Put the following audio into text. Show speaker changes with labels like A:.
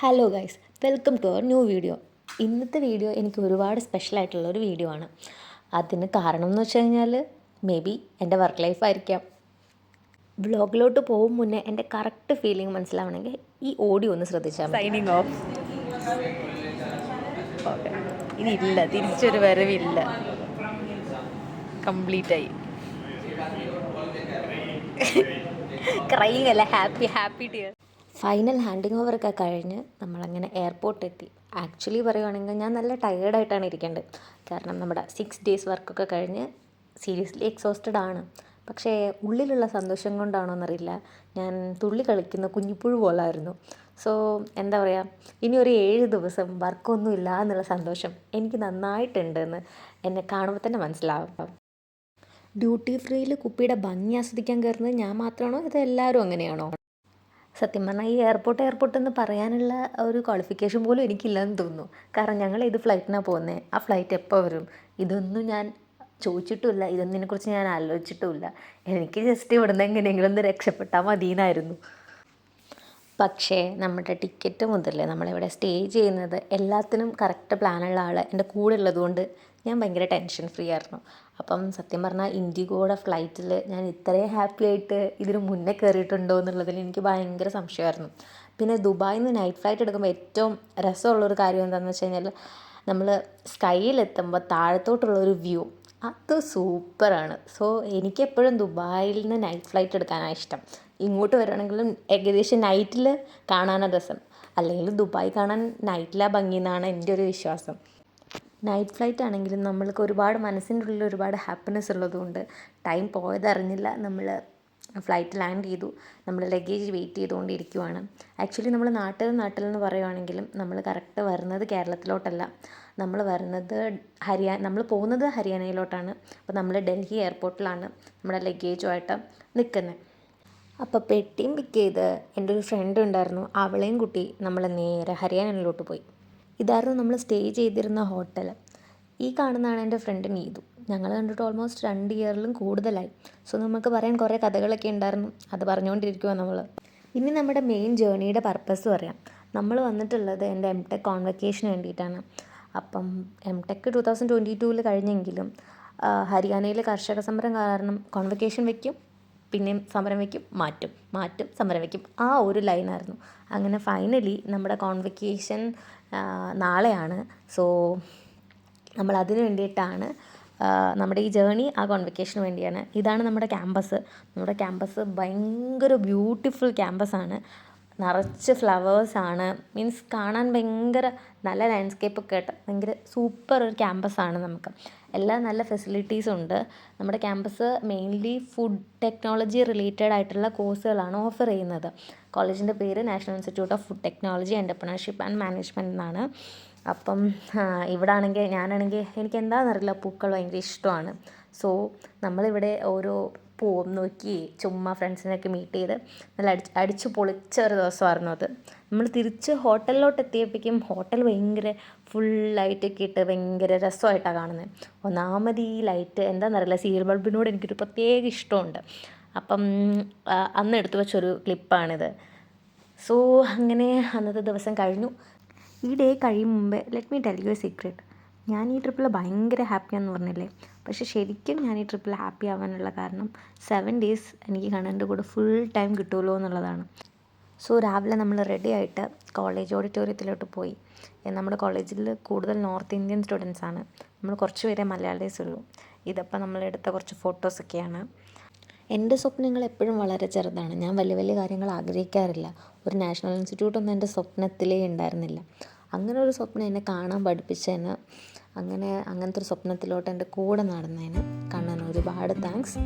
A: Hello guys, welcome to our new video. ഇന്നത്തെ video എനിക്ക് ഒരുപാട് സ്പെഷ്യലായിട്ടുള്ളൊരു വീഡിയോ ആണ്. അതിന് കാരണം എന്ന് വെച്ച് കഴിഞ്ഞാൽ മേ ബി എൻ്റെ വർക്ക് ലൈഫ് ആയിരിക്കാം. വ്ളോഗിലോട്ട് പോകും മുന്നേ എൻ്റെ കറക്റ്റ് ഫീലിംഗ് മനസ്സിലാവണമെങ്കിൽ ഈ ഓഡിയോ ഒന്ന് ശ്രദ്ധിച്ചാൽ മതി.
B: Signing off. ഓക്കെ, ഇനി ഇല്ല, തിരിച്ചൊരു വരവില്ല. കംപ്ലീറ്റ് ആയി.
A: ക്രൈങ് അല്ല, ഹാപ്പി ടിയർ. ഫൈനൽ ഹാൻഡിങ് ഓവറൊക്കെ കഴിഞ്ഞ് നമ്മളങ്ങനെ എയർപോർട്ടെത്തി. ആക്ച്വലി പറയുകയാണെങ്കിൽ ഞാൻ നല്ല ടയേർഡായിട്ടാണ് ഇരിക്കേണ്ടത്. കാരണം നമ്മുടെ 6 days വർക്കൊക്കെ കഴിഞ്ഞ് സീരിയസ്ലി എക്സോസ്റ്റഡ് ആണ്. പക്ഷേ ഉള്ളിലുള്ള സന്തോഷം കൊണ്ടാണോ എന്നറിയില്ല, ഞാൻ തുള്ളി കളിക്കുന്ന കുഞ്ഞിപ്പുഴു പോലായിരുന്നു. സോ എന്താ പറയുക, ഇനി ഒരു 7 ദിവസം വർക്കൊന്നും ഇല്ല എന്നുള്ള സന്തോഷം എനിക്ക് നന്നായിട്ടുണ്ടെന്ന് എന്നെ കാണുമ്പോൾ തന്നെ മനസ്സിലാവും. ഡ്യൂട്ടി ഫ്രീയിൽ കുപ്പിയുടെ ഭംഗി ആസ്വദിക്കാൻ കയറുന്നത് ഞാൻ മാത്രമാണോ, ഇത് എല്ലാവരും അങ്ങനെയാണോ? സത്യം പറഞ്ഞാൽ ഈ എയർപോർട്ട് എന്ന് പറയാനുള്ള ഒരു ക്വാളിഫിക്കേഷൻ പോലും എനിക്കില്ലെന്ന് തോന്നുന്നു. കാരണം ഞങ്ങൾ ഏത് ഫ്ലൈറ്റിനാണ് പോകുന്നത്, ആ ഫ്ലൈറ്റ് എപ്പോൾ വരും, ഇതൊന്നും ഞാൻ ചോദിച്ചിട്ടുമില്ല, ഇതൊന്നിനെക്കുറിച്ച് ഞാൻ ആലോചിച്ചിട്ടുമില്ല. എനിക്ക് ജസ്റ്റ് ഇവിടുന്ന് എങ്ങനെയെങ്കിലും ഒന്ന് രക്ഷപ്പെട്ടാൽ മതിയെന്നായിരുന്നു. പക്ഷേ നമ്മുടെ ടിക്കറ്റ് മുതൽ നമ്മളിവിടെ സ്റ്റേ ചെയ്യുന്നത് എല്ലാത്തിനും കറക്റ്റ് പ്ലാനുള്ള ആൾ എൻ്റെ കൂടെ ഉള്ളതുകൊണ്ട് ഞാൻ ഭയങ്കര ടെൻഷൻ ഫ്രീ ആയിരുന്നു. അപ്പം സത്യം പറഞ്ഞാൽ ഇൻഡിഗോയുടെ ഫ്ലൈറ്റിൽ ഞാൻ ഇത്രയും ഹാപ്പി ആയിട്ട് ഇതിന് മുന്നേ കയറിയിട്ടുണ്ടോ എന്നുള്ളതിൽ എനിക്ക് ഭയങ്കര സംശയമായിരുന്നു. പിന്നെ ദുബായിൽ നിന്ന് നൈറ്റ് ഫ്ലൈറ്റ് എടുക്കുമ്പോൾ ഏറ്റവും രസമുള്ളൊരു കാര്യം എന്താണെന്ന് വെച്ച് കഴിഞ്ഞാൽ, നമ്മൾ സ്കൈയിലെത്തുമ്പോൾ താഴത്തോട്ടുള്ളൊരു വ്യൂ അത് സൂപ്പറാണ്. സോ എനിക്കെപ്പോഴും ദുബായിൽ നിന്ന് നൈറ്റ് ഫ്ലൈറ്റ് എടുക്കാനാണ് ഇഷ്ടം. ഇങ്ങോട്ട് വരികയാണെങ്കിലും ഏകദേശം നൈറ്റിൽ കാണാനാണ് രസം. അല്ലെങ്കിൽ ദുബായ് കാണാൻ നൈറ്റിലാണ് ഭംഗി എന്നാണ് എൻ്റെ ഒരു വിശ്വാസം. നൈറ്റ് ഫ്ലൈറ്റ് ആണെങ്കിലും നമ്മൾക്ക് ഒരുപാട് മനസ്സിൻ്റെ ഉള്ളിൽ ഒരുപാട് ഹാപ്പിനെസ് ഉള്ളതുകൊണ്ട് ടൈം പോയതറിഞ്ഞില്ല. നമ്മൾ ഫ്ലൈറ്റ് ലാൻഡ് ചെയ്തു, നമ്മൾ ലഗേജ് വെയിറ്റ് ചെയ്തുകൊണ്ടിരിക്കുവാണ്. ആക്ച്വലി നമ്മൾ നാട്ടിൽ എന്ന് പറയുവാണെങ്കിലും നമ്മൾ കറക്റ്റ് വരുന്നത് കേരളത്തിലോട്ടല്ല, നമ്മൾ പോകുന്നത് ഹരിയാനയിലോട്ടാണ്. അപ്പോൾ നമ്മൾ ഡൽഹി എയർപോർട്ടിലാണ് നമ്മുടെ ലഗേജുമായിട്ട് നിൽക്കുന്നത്. അപ്പോൾ പെട്ടിയും പിക്ക് ചെയ്ത് എൻ്റെ ഒരു ഫ്രണ്ട് ഉണ്ടായിരുന്നു, അവളെയും കൂട്ടി നമ്മൾ നേരെ ഹരിയാനയിലോട്ട് പോയി. ഇതായിരുന്നു നമ്മൾ സ്റ്റേ ചെയ്തിരുന്ന ഹോട്ടൽ. ഈ കാണുന്നതാണ് എൻ്റെ ഫ്രണ്ട് നീതു. ഞങ്ങൾ കണ്ടിട്ട് ഓൾമോസ്റ്റ് 2 ഇയറിലും കൂടുതലായി. സോ നമുക്ക് പറയാൻ കുറേ കഥകളൊക്കെ ഉണ്ടായിരുന്നു, അത് പറഞ്ഞുകൊണ്ടിരിക്കുക നമ്മൾ. ഇനി നമ്മുടെ മെയിൻ ജേർണിയുടെ പർപ്പസ് പറയാം. നമ്മൾ വന്നിട്ടുള്ളത് എൻ്റെ M.Tech കോൺവക്കേഷന് വേണ്ടിയിട്ടാണ്. അപ്പം M.Tech 2022 കഴിഞ്ഞെങ്കിലും ഹരിയാനയിൽ കർഷക സമരം കാരണം കോൺവക്കേഷൻ വയ്ക്കും, പിന്നെയും സമരം വയ്ക്കും, മാറ്റും സമരം വയ്ക്കും, ആ ഒരു ലൈനായിരുന്നു. അങ്ങനെ ഫൈനലി നമ്മുടെ കോൺവക്കേഷൻ നാളെയാണ്. സോ നമ്മൾ അതിന് വേണ്ടിയിട്ടാണ് നമ്മുടെ ഈ ജേർണി, ആ കോൺവക്കേഷന് വേണ്ടിയാണ്. ഇതാണ് നമ്മുടെ ക്യാമ്പസ് ഭയങ്കര ബ്യൂട്ടിഫുൾ ക്യാമ്പസാണ്. നിറച്ച് ഫ്ലവേഴ്സാണ്, മീൻസ് കാണാൻ ഭയങ്കര നല്ല ലാൻഡ്സ്കേപ്പൊക്കെ ആയിട്ട് ഭയങ്കര സൂപ്പർ ഒരു ക്യാമ്പസാണ്. നമുക്ക് എല്ലാ നല്ല ഫെസിലിറ്റീസും ഉണ്ട്. നമ്മുടെ campus mainly food technology related ആയിട്ടുള്ള കോഴ്സുകളാണ് ഓഫർ ചെയ്യുന്നത്. കോളേജിൻ്റെ പേര് national institute of food technology entrepreneurship and management എന്നാണ്. അപ്പം ഞാനാണെങ്കിൽ എനിക്ക് എന്താണെന്നറിയില്ല, പൂക്കൾ ഭയങ്കര ഇഷ്ടമാണ്. സോ നമ്മളിവിടെ ഓരോ പൂവും നോക്കി ചുമ്മാ ഫ്രണ്ട്സിനെയൊക്കെ മീറ്റ് ചെയ്ത് നല്ല അടിച്ച് പൊളിച്ച ഒരു ദിവസമായിരുന്നു അത്. നമ്മൾ തിരിച്ച് ഹോട്ടലിലോട്ട് എത്തിയപ്പോഴേക്കും ഹോട്ടൽ ഭയങ്കര ഫുൾ ലൈറ്റൊക്കെ ഇട്ട് ഭയങ്കര രസമായിട്ടാണ് കാണുന്നത്. ഒന്നാമത് ഈ ലൈറ്റ് എന്താണെന്നറിയില്ല, സീരിയൽ ബൾബിനോട് എനിക്കൊരു പ്രത്യേക ഇഷ്ടമുണ്ട്. അപ്പം അന്ന് എടുത്തു വെച്ചൊരു ക്ലിപ്പാണിത്. സോ അങ്ങനെ അന്നത്തെ ദിവസം കഴിഞ്ഞു. ഈ ഡേ കഴിയും മുമ്പേ let me tell you A secret. ഞാൻ ഈ ട്രിപ്പിൽ ഭയങ്കര ഹാപ്പിയാണെന്ന് പറഞ്ഞില്ലേ, പക്ഷേ ശരിക്കും ഞാൻ ഈ ട്രിപ്പിൽ ഹാപ്പി ആവാനുള്ള കാരണം 7 days എനിക്ക് കണ്ണൻ്റെ കൂടെ ഫുൾ ടൈം കിട്ടുമല്ലോ എന്നുള്ളതാണ്. സോ രാവിലെ നമ്മൾ റെഡി ആയിട്ട് കോളേജ് ഓഡിറ്റോറിയത്തിലോട്ട് പോയി. നമ്മുടെ കോളേജിൽ കൂടുതൽ നോർത്ത് ഇന്ത്യൻ സ്റ്റുഡൻസാണ്, നമ്മൾ കുറച്ച് പേരെ മലയാളീസ് ഉള്ളൂ. ഇതപ്പോൾ നമ്മളെടുത്ത കുറച്ച് ഫോട്ടോസൊക്കെയാണ്. എൻ്റെ സ്വപ്നങ്ങൾ എപ്പോഴും വളരെ ചെറുതാണ്. ഞാൻ വലിയ വലിയ കാര്യങ്ങൾ ആഗ്രഹിക്കാറില്ല. ഒരു നാഷണൽ ഇൻസ്റ്റിറ്റ്യൂട്ടൊന്നും എൻ്റെ സ്വപ്നത്തിലേ ഉണ്ടായിരുന്നില്ല. അങ്ങനെ ഒരു സ്വപ്നം എന്നെ കാണാൻ പഠിപ്പിച്ചതിന്, അങ്ങനത്തെ ഒരു സ്വപ്നത്തിലോട്ട് എൻ്റെ കൂടെ നടന്നതിന് കണ്ണന് ഒരുപാട് താങ്ക്സ്.